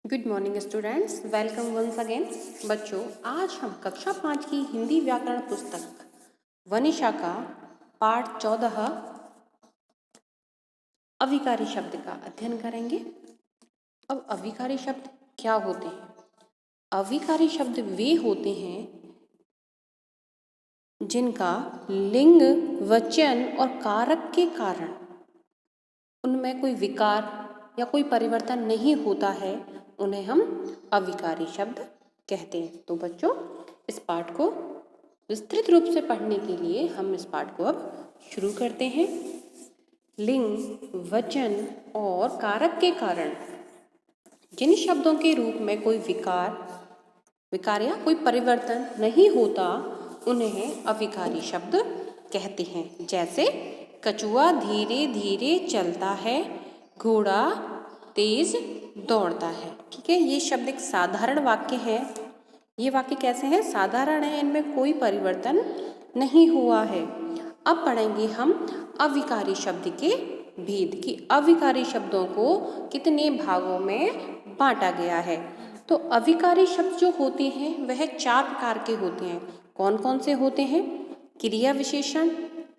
Good morning students, welcome once again. बच्चों, आज हम कक्षा 5 की हिंदी व्याकरण पुस्तक वनिशा का पाठ 14 अविकारी शब्द का अध्ययन करेंगे। अब अविकारी शब्द क्या होते हैं? अविकारी शब्द वे होते हैं जिनका लिंग, वचन और कारक के कारण उनमें कोई विकार या कोई परिवर्तन नहीं होता है, उन्हें हम अविकारी शब्द कहते हैं। तो बच्चों, इस पाठ को विस्तृत रूप से पढ़ने के लिए हम इस पाठ को अब शुरू करते हैं। लिंग, वचन और कारक के कारण जिन शब्दों के रूप में कोई विकार या कोई परिवर्तन नहीं होता, उन्हें अविकारी शब्द कहते हैं। जैसे कछुआ धीरे धीरे चलता है, घोड़ा तेज दौड़ता है। ठीक है, ये शब्द एक साधारण वाक्य है। ये वाक्य कैसे हैं? साधारण है, इनमें कोई परिवर्तन नहीं हुआ है। अब पढ़ेंगे हम अविकारी शब्द के भेद कि अविकारी शब्दों को कितने भागों में बांटा गया है। तो अविकारी शब्द जो होते हैं वह 4 प्रकार के होते हैं। कौन कौन से होते हैं? क्रिया विशेषण,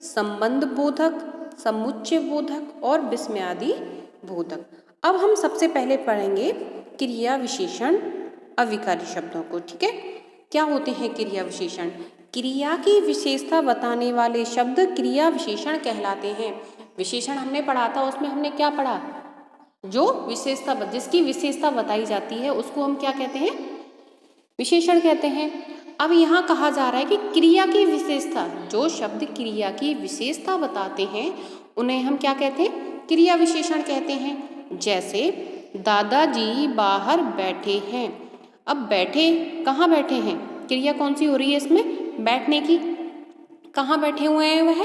संबंध बोधक, समुच्चय बोधक और विस्मयादि बोधक। अब हम सबसे पहले पढ़ेंगे क्रिया विशेषण अविकारी शब्दों को। ठीक है, क्या होते हैं क्रिया विशेषण? क्रिया की विशेषता बताने वाले शब्द क्रिया विशेषण कहलाते हैं। विशेषण हमने पढ़ा था, उसमें हमने क्या पढ़ा? जो विशेषता, जिसकी विशेषता बताई जाती है उसको हम क्या कहते हैं? विशेषण कहते हैं। अब यहाँ कहा जा रहा है कि क्रिया की विशेषता, जो शब्द क्रिया की विशेषता बताते हैं उन्हें हम क्या कहते हैं? क्रिया विशेषण कहते हैं। जैसे दादाजी बाहर बैठे हैं। अब बैठे, कहाँ बैठे हैं? क्रिया कौन सी हो रही है इसमें? बैठने की। कहाँ बैठे हुए हैं वह?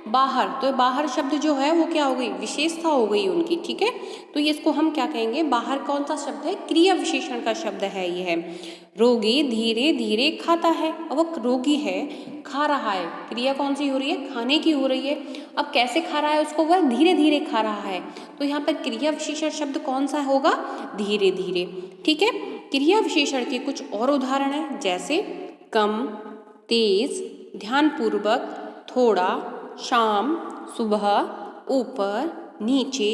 बाहर। तो बाहर शब्द जो है वो क्या हो गई? विशेषता हो गई उनकी। ठीक है, तो ये इसको हम क्या कहेंगे? बाहर कौन सा शब्द है? क्रिया विशेषण का शब्द है यह। रोगी धीरे धीरे खाता है। अब वो रोगी है, खा रहा है। क्रिया कौन सी हो रही है? खाने की हो रही है। अब कैसे खा रहा है उसको? वह धीरे धीरे खा रहा है। तो यहाँ पर क्रिया विशेषण शब्द कौन सा होगा? धीरे धीरे। ठीक है, क्रिया विशेषण के कुछ और उदाहरण हैं। जैसे कम, तेज, ध्यानपूर्वक, थोड़ा, शाम, सुबह, ऊपर, नीचे,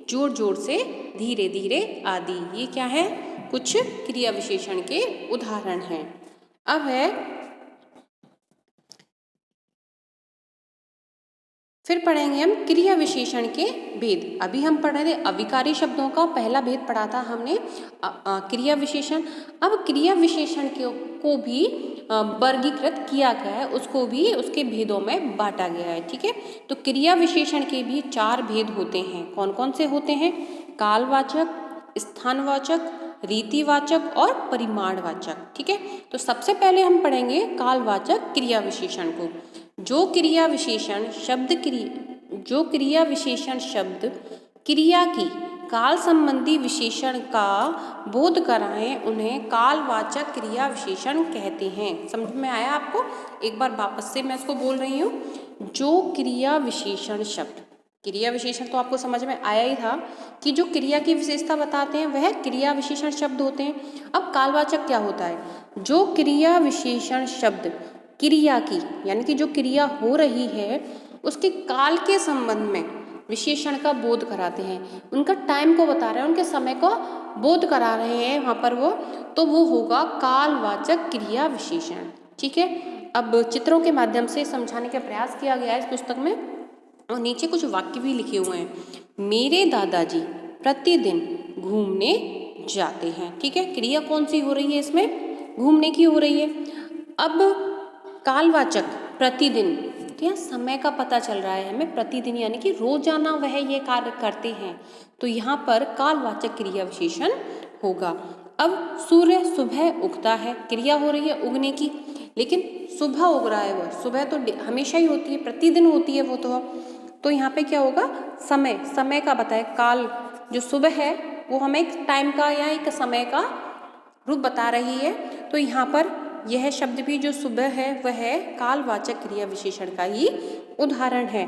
जोर जोर से, धीरे धीरे आदि। ये क्या है? कुछ क्रिया विशेषण के उदाहरण हैं। अब है, फिर पढ़ेंगे हम क्रिया विशेषण के भेद। अभी हम पढ़ रहे थे अविकारी शब्दों का पहला भेद पढ़ा था हमने, क्रिया विशेषण। अब क्रिया विशेषण को भी वर्गीकृत किया गया है, उसको भी उसके भेदों में बांटा गया है। ठीक है, तो क्रिया विशेषण के भी 4 भेद होते हैं। कौन कौन से होते हैं? कालवाचक, स्थानवाचक, रीतिवाचक और परिमाणवाचक। ठीक है, तो सबसे पहले हम पढ़ेंगे कालवाचक क्रिया विशेषण को। जो क्रिया विशेषण शब्द क्रिया की काल संबंधी विशेषण का बोध कराएं, उन्हें कालवाचक क्रिया विशेषण कहते हैं। समझ में आया आपको? एक बार वापस से मैं इसको बोल रही हूँ। जो क्रिया विशेषण शब्द, क्रिया विशेषण तो आपको समझ में आया ही था कि जो क्रिया की विशेषता बताते हैं वह क्रिया विशेषण शब्द होते हैं। अब कालवाचक क्या होता है? जो क्रिया विशेषण शब्द क्रिया की, यानी कि जो क्रिया हो रही है उसके काल के संबंध में विशेषण का बोध कराते हैं, उनका टाइम को बता रहे हैं, उनके समय को बोध करा रहे हैं वहाँ पर वो, तो वो होगा कालवाचक क्रिया विशेषण। ठीक है, अब चित्रों के माध्यम से समझाने का प्रयास किया गया है इस पुस्तक में, और नीचे कुछ वाक्य भी लिखे हुए हैं। मेरे दादाजी प्रतिदिन घूमने जाते हैं। ठीक है, क्रिया कौन सी हो रही है इसमें? घूमने की हो रही है। अब कालवाचक प्रतिदिन, तो यहाँ समय का पता चल रहा है हमें, प्रतिदिन यानी कि रोजाना वह ये कार्य करते हैं, तो यहाँ पर कालवाचक क्रिया विशेषण होगा। अब सूर्य सुबह उगता है, क्रिया हो रही है उगने की, लेकिन सुबह उग रहा है, वह सुबह तो हमेशा ही होती है, प्रतिदिन होती है वो तो यहाँ पे क्या होगा? समय का बताए, काल जो सुबह है वो हमें एक टाइम का या एक समय का रूप बता रही है, तो यहाँ पर यह शब्द भी जो सुबह है वह कालवाचक क्रिया विशेषण का ही उदाहरण है।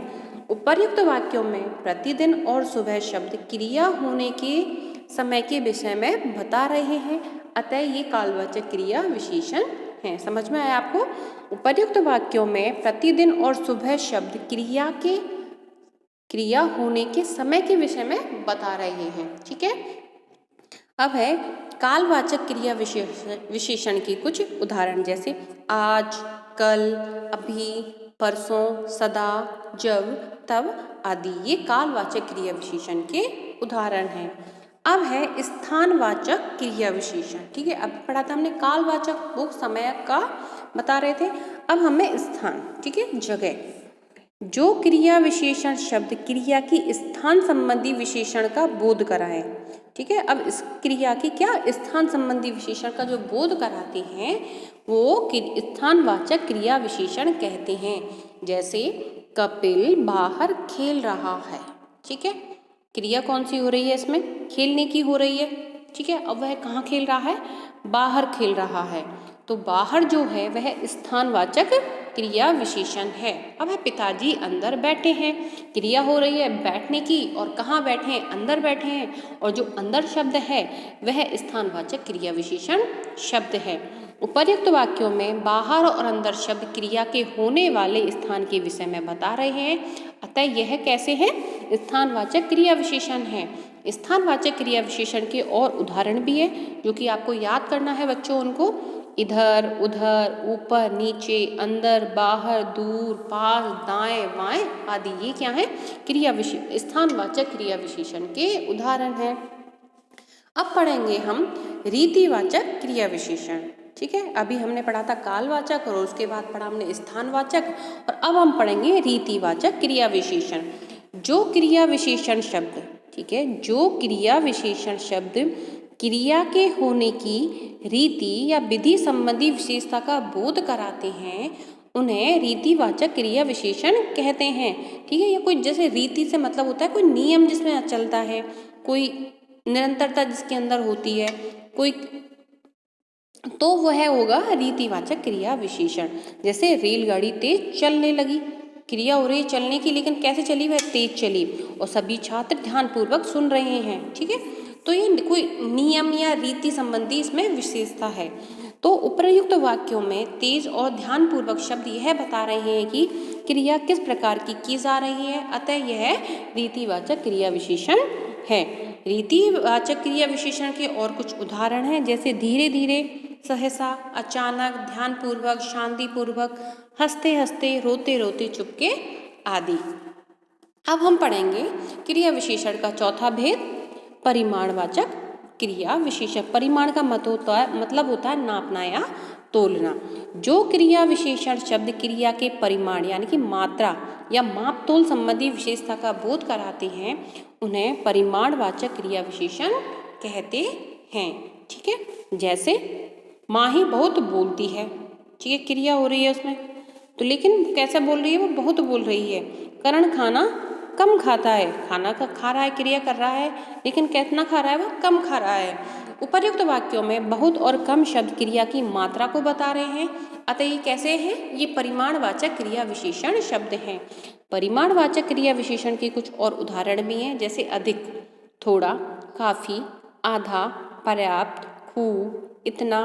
उपर्युक्त वाक्यों में प्रतिदिन और सुबह शब्द क्रिया होने के समय के विषय में बता रहे हैं, अतः ये कालवाचक क्रिया विशेषण है। समझ में आया आपको? उपर्युक्त वाक्यों में प्रतिदिन और सुबह शब्द क्रिया होने के समय के विषय में बता रहे हैं। ठीक है, अब है कालवाचक क्रिया विशेषण के कुछ उदाहरण, जैसे आज, कल, अभी, परसों, सदा, जब, तब आदि। ये कालवाचक क्रिया विशेषण के उदाहरण हैं। अब है स्थानवाचक क्रिया विशेषण। ठीक है, अब पढ़ा था हमने कालवाचक, वो समय का बता रहे थे। अब हमें स्थान, ठीक है, जगह। जो क्रिया विशेषण शब्द क्रिया की स्थान संबंधी विशेषण का बोध कराए। ठीक है, अब इस क्रिया की क्या स्थान संबंधी विशेषण का जो बोध कराते हैं वो स्थानवाचक क्रिया विशेषण कहते हैं। जैसे कपिल बाहर खेल रहा है। ठीक है, क्रिया कौन सी हो रही है इसमें? खेलने की हो रही है। ठीक है, अब वह कहाँ खेल रहा है? बाहर खेल रहा है। तो बाहर जो है वह स्थानवाचक क्रिया विशेषण है। अब है पिताजी अंदर बैठे हैं। क्रिया हो रही है बैठने की, और कहाँ बैठे हैं? अंदर बैठे हैं, और जो अंदर शब्द है वह स्थानवाचक क्रिया विशेषण शब्द है। उपर्युक्त वाक्यों में बाहर और अंदर शब्द क्रिया के होने वाले स्थान के विषय में बता रहे हैं, अतः यह कैसे है? स्थानवाचक क्रिया विशेषण है। स्थानवाचक क्रिया विशेषण के और उदाहरण भी है जो कि आपको याद करना है बच्चों। उनको इधर, उधर, ऊपर, नीचे, अंदर, बाहर, दूर, पास, दाएं, बाएं आदि। ये क्या है? स्थानवाचक क्रिया विशेषण के उदाहरण हैं। अब पढ़ेंगे हम रीतिवाचक क्रिया विशेषण। ठीक है, अभी हमने पढ़ा था कालवाचक और उसके बाद पढ़ा हमने स्थानवाचक, और अब हम पढ़ेंगे रीतिवाचक क्रिया विशेषण। जो क्रिया विशेषण शब्द, ठीक है, जो क्रिया विशेषण शब्द क्रिया के होने की रीति या विधि संबंधी विशेषता का बोध कराते हैं उन्हें रीतिवाचक क्रिया विशेषण कहते हैं। ठीक है, या कोई जैसे रीति से मतलब होता है कोई नियम जिसमें चलता है, कोई निरंतरता जिसके अंदर होती है, कोई, तो वह होगा रीतिवाचक क्रिया विशेषण। जैसे रेलगाड़ी तेज चलने लगी, क्रिया हो रही है चलने की, लेकिन कैसे चली? वह तेज चली और सभी छात्र ध्यानपूर्वक सुन रहे हैं। ठीक है, तो ये कोई नियम या रीति संबंधी इसमें विशेषता है। तो उपर्युक्त वाक्यों में तेज और ध्यानपूर्वक शब्द यह बता रहे हैं कि क्रिया किस प्रकार की जा रही है, अतः यह रीतिवाचक क्रिया विशेषण है। रीतिवाचक क्रिया विशेषण के और कुछ उदाहरण हैं, जैसे धीरे धीरे, सहसा, अचानक, ध्यानपूर्वक, शांतिपूर्वक, हंसते हंसते, रोते रोते, चुपके आदि। अब हम पढ़ेंगे क्रिया विशेषण का चौथा भेद, परिमाणवाचक क्रिया विशेषण। परिमाण का मतलब होता है नापना या तोलना। जो क्रिया विशेषण शब्द क्रिया के परिमाण यानी कि मात्रा या माप तोल संबंधी विशेषता का बोध कराते हैं उन्हें परिमाणवाचक क्रिया विशेषण कहते हैं। ठीक है, जैसे माही बहुत बोलती है। ठीक है, क्रिया हो रही है उसमें, तो लेकिन कैसे बोल रही है? वो बहुत बोल रही है। करण खाना कम खाता है। खाना का खा रहा है, क्रिया कर रहा है, लेकिन कितना खा रहा है? वो कम खा रहा है। उपर्युक्त वाक्यों में बहुत और कम शब्द क्रिया की मात्रा को बता रहे हैं, अतः ये कैसे हैं? ये परिमाणवाचक क्रिया विशेषण शब्द हैं। परिमाणवाचक क्रिया विशेषण के कुछ और उदाहरण भी हैं, जैसे अधिक, थोड़ा, काफी, आधा, पर्याप्त, खूब, इतना,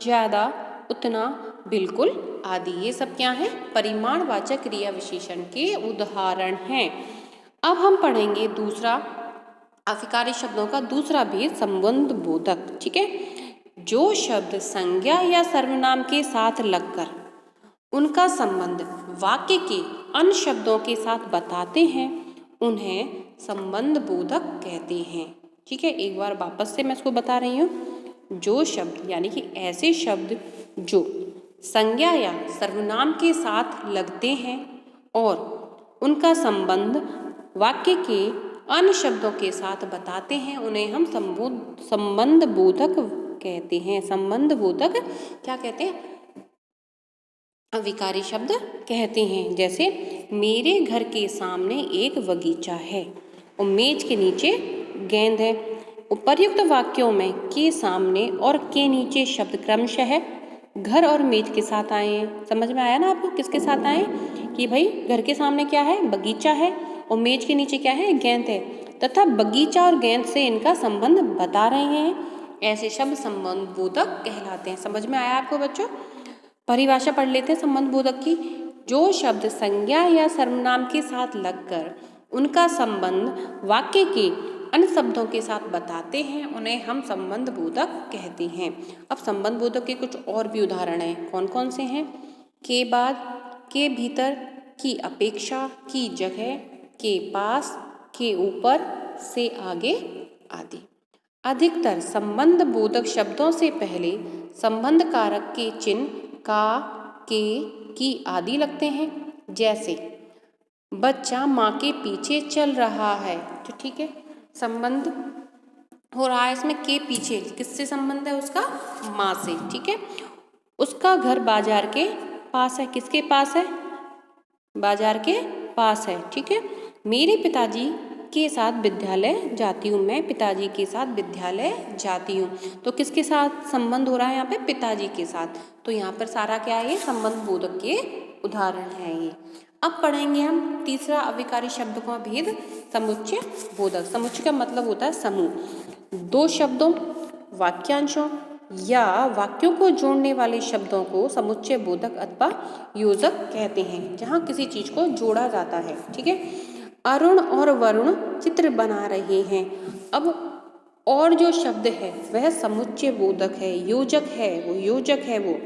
ज्यादा, उतना, बिल्कुल आदि। ये सब क्या है? परिमाणवाचक क्रिया विशेषण के उदाहरण हैं। अब हम पढ़ेंगे दूसरा अभिकारी शब्दों का दूसरा भेद, संबंध बोधक। ठीक है, जो शब्द संज्ञा या सर्वनाम के साथ लगकर उनका संबंध वाक्य के अन्य शब्दों के साथ बताते हैं उन्हें संबंध बोधक कहते हैं। ठीक है, एक बार वापस से मैं इसको बता रही हूँ। जो शब्द यानी कि ऐसे शब्द जो संज्ञा या सर्वनाम के साथ लगते हैं और उनका संबंध वाक्य के अन्य शब्दों के साथ बताते हैं उन्हें हम संबंध बोधक कहते हैं। संबंध बोधक क्या कहते हैं? अविकारी शब्द कहते हैं। जैसे मेरे घर के सामने एक बगीचा है और मेज के नीचे गेंद है। उपर्युक्त वाक्यों में के सामने और के नीचे शब्द क्रमशः घर और मेज के साथ आए हैं। समझ में आया ना आपको किसके साथ आए? कि भाई घर के सामने क्या है? बगीचा है, और मेज के नीचे क्या है? गेंद है। तथा बगीचा और गेंद से इनका संबंध बता रहे हैं। ऐसे शब्द संबंध बोधक कहलाते हैं। समझ में आया आपको बच्चों? परिभाषा पढ़ लेते हैं संबंध बोधक की। जो शब्द संज्ञा या सर्वनाम के साथ लगकर उनका संबंध वाक्य के अन्य शब्दों के साथ बताते हैं उन्हें हम संबंध बोधक कहते हैं। अब संबंध बोधक के कुछ और भी उदाहरण हैं। कौन कौन से हैं? के बाद, के भीतर, की अपेक्षा, की जगह, के पास, के ऊपर, से आगे आदि। अधिकतर संबंध बोधक शब्दों से पहले संबंध कारक के चिन्ह का, के, की आदि लगते हैं। जैसे बच्चा माँ के पीछे चल रहा है, तो ठीक है, संबंध हो रहा है इसमें के पीछे। किससे संबंध है उसका? माँ से। ठीक है। उसका घर बाजार के पास है। किसके पास है? बाजार के पास है। ठीक है। मेरे पिताजी के साथ विद्यालय जाती हूँ। मैं पिताजी के साथ विद्यालय जाती हूँ। तो किसके साथ संबंध हो रहा है यहाँ पे? पिताजी के साथ। तो यहाँ पर सारा क्या है? ये संबंध बोधक के उदाहरण है ये। अब पढ़ेंगे हम तीसरा अविकारी शब्द का भेद, समुच्चय बोधक। समुच्चय का मतलब होता है समूह। दो शब्दों, वाक्यांशों या वाक्यों को जोड़ने वाले शब्दों को समुच्चय बोधक अथवा योजक कहते हैं, जहाँ किसी चीज को जोड़ा जाता है। ठीक है। अरुण और वरुण चित्र बना रहे हैं। अब और जो शब्द है वह समुच्चय बोधक है, योजक है, वो योजक है। वो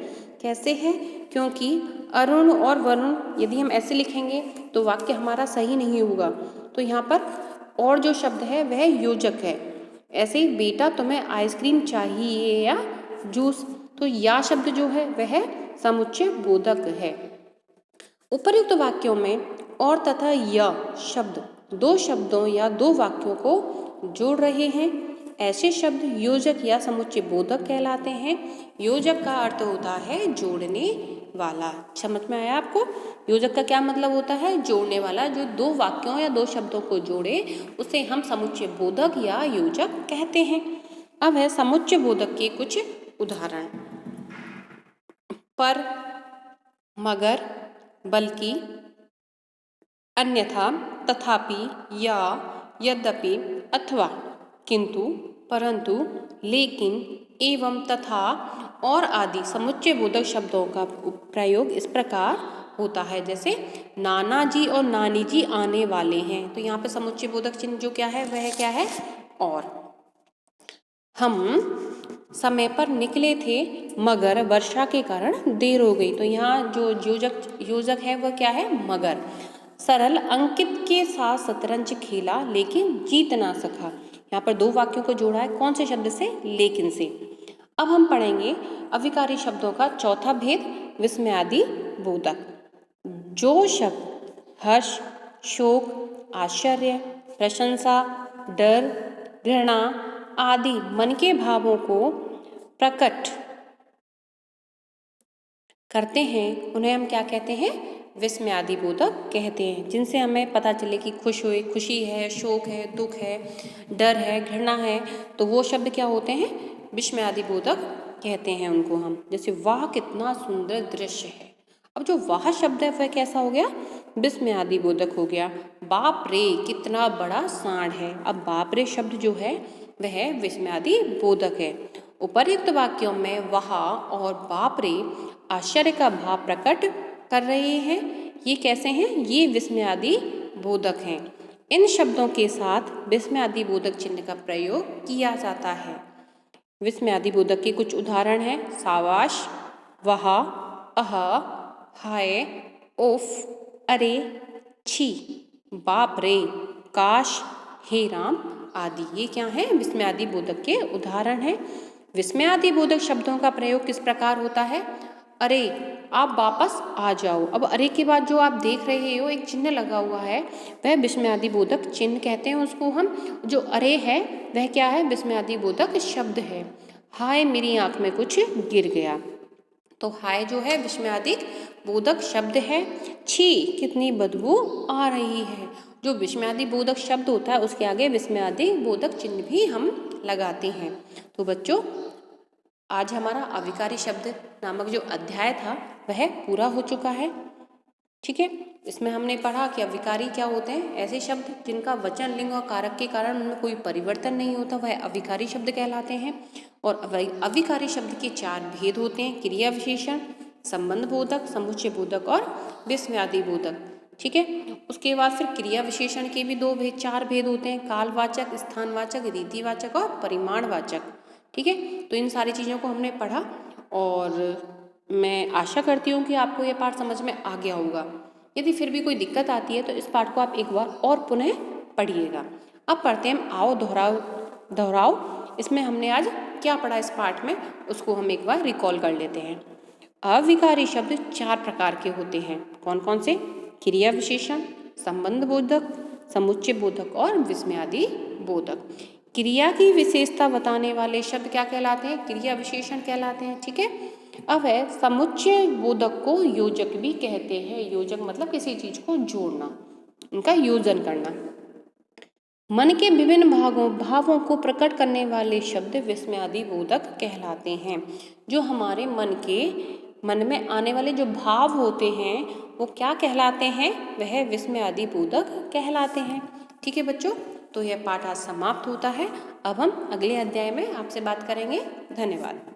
कैसे है? क्योंकि अरुण और वरुण यदि हम ऐसे लिखेंगे तो वाक्य हमारा सही नहीं होगा। तो यहाँ पर और जो शब्द है वह योजक है। ऐसे ही बेटा तुम्हें आइसक्रीम चाहिए या जूस, तो या शब्द जो है वह समुच्चय बोधक है। उपर्युक्त वाक्यों में और तथा य शब्द दो शब्दों या दो वाक्यों को जोड़ रहे हैं। ऐसे शब्द योजक या समुच्चय बोधक कहलाते हैं। योजक का अर्थ होता है जोड़ने वाला। समझ में आया आपको? योजक का क्या मतलब होता है? जोड़ने वाला। जो दो वाक्यों या दो शब्दों को जोड़े उसे हम समुच्चय बोधक या योजक कहते हैं। अब है समुच्चय बोधक के कुछ उदाहरण। पर, मगर, बल्कि, अन्यथा, तथापि, या, यद्यपि, अथवा, किंतु, परंतु, लेकिन, एवं, तथा और आदि समुच्चय बोधक शब्दों का प्रयोग इस प्रकार होता है। जैसे नाना जी और नानी जी आने वाले हैं, तो यहाँ पे समुच्चय बोधक चिन्ह जो क्या है वह क्या है? और। हम समय पर निकले थे मगर वर्षा के कारण देर हो गई, तो यहाँ जो योजक है वह क्या है? मगर। सरल अंकित के साथ शतरंज खेला लेकिन जीत ना सका। यहाँ पर दो वाक्यों को जोड़ा है। कौन से शब्द से? लेकिन से। अब हम पढ़ेंगे अविकारी शब्दों का चौथा भेद, विस्मयादि बोधक। जो शब्द हर्ष, शोक, आश्चर्य, प्रशंसा, डर, घृणा आदि मन के भावों को प्रकट करते हैं उन्हें हम क्या कहते हैं? विस्मयादि बोधक कहते हैं। जिनसे हमें पता चले कि खुशी है, शोक है, दुख है, डर है, घृणा है, तो वो शब्द क्या होते हैं? विस्मयादि बोधक कहते हैं उनको हम। जैसे वाह कितना सुंदर दृश्य है। अब जो वाह शब्द है वह कैसा हो गया? विस्मयादि बोधक हो गया। बाप रे कितना बड़ा सांड है। अब बाप रे शब्द जो है वह विस्मयादि बोधक है। उपर्युक्त वाक्यों में वह और बाप रे आश्चर्य का भाव प्रकट कर रहे हैं। ये कैसे हैं? ये विस्मयादि बोधक हैं। इन शब्दों के साथ विस्मयादि बोधक चिन्ह का प्रयोग किया जाता है। विस्मयादि बोधक के कुछ उदाहरण हैं। साबाश, वाह, अह, हाय, उफ, अरे, छी, बाप रे, काश, हे राम आदि। ये क्या है? विस्मयादि बोधक के उदाहरण हैं। विस्मयादि बोधक शब्दों का प्रयोग किस प्रकार होता है? अरे आप वापस आ जाओ। अब अरे के बाद जो आप देख रहे हो एक चिन्ह लगा हुआ है वह विस्मयादि बोधक चिन्ह कहते हैं उसको हम। जो अरे है वह क्या है? विस्मयादि बोधक शब्द है। हाय मेरी आंख में कुछ गिर गया, तो हाय जो है विस्मयादि बोधक शब्द है। छी कितनी बदबू आ रही है। जो विस्मयादि बोधक शब्द होता है उसके आगे विस्मयादि बोधक चिन्ह भी हम लगाते हैं। तो बच्चों आज हमारा अविकारी शब्द नामक जो अध्याय था वह पूरा हो चुका है। ठीक है। इसमें हमने पढ़ा कि अविकारी क्या होते हैं, ऐसे शब्द जिनका वचन, लिंग और कारक के कारण उनमें कोई परिवर्तन नहीं होता, वह अविकारी शब्द कहलाते हैं। और अविकारी शब्द के 4 भेद होते हैं, क्रिया विशेषण, संबंध बोधक, समुच्चय बोधक और विस्मयादि बोधक। ठीक है। उसके बाद फिर क्रिया विशेषण के भी 4 भेद होते हैं, कालवाचक, स्थानवाचक, रीतिवाचक और परिमाणवाचक। ठीक है। तो इन सारी चीज़ों को हमने पढ़ा और मैं आशा करती हूँ कि आपको ये पाठ समझ में आ गया होगा। यदि फिर भी कोई दिक्कत आती है तो इस पाठ को आप एक बार और पुनः पढ़िएगा। अब पढ़ते हैं आओ दोहराओ। इसमें हमने आज क्या पढ़ा इस पाठ में, उसको हम एक बार रिकॉल कर लेते हैं। अविकारी शब्द 4 प्रकार के होते हैं। कौन कौन से? क्रिया विशेषण, संबंध बोधक, समुच्चय बोधक और विस्मयादि बोधक। क्रिया की विशेषता बताने वाले शब्द क्या कहलाते हैं? क्रिया विशेषण कहलाते हैं। ठीक है। अब है समुच्चय बोधक को योजक भी कहते हैं। योजक मतलब किसी चीज को जोड़ना, उनका योजन करना। मन के विभिन्न भावों को प्रकट करने वाले शब्द विस्मयादि बोधक कहलाते हैं। जो हमारे मन में आने वाले जो भाव होते हैं वो क्या कहलाते हैं? वह विस्मयादि बोधक कहलाते हैं। ठीक है बच्चों, तो यह पाठ आज समाप्त होता है। अब हम अगले अध्याय में आपसे बात करेंगे। धन्यवाद।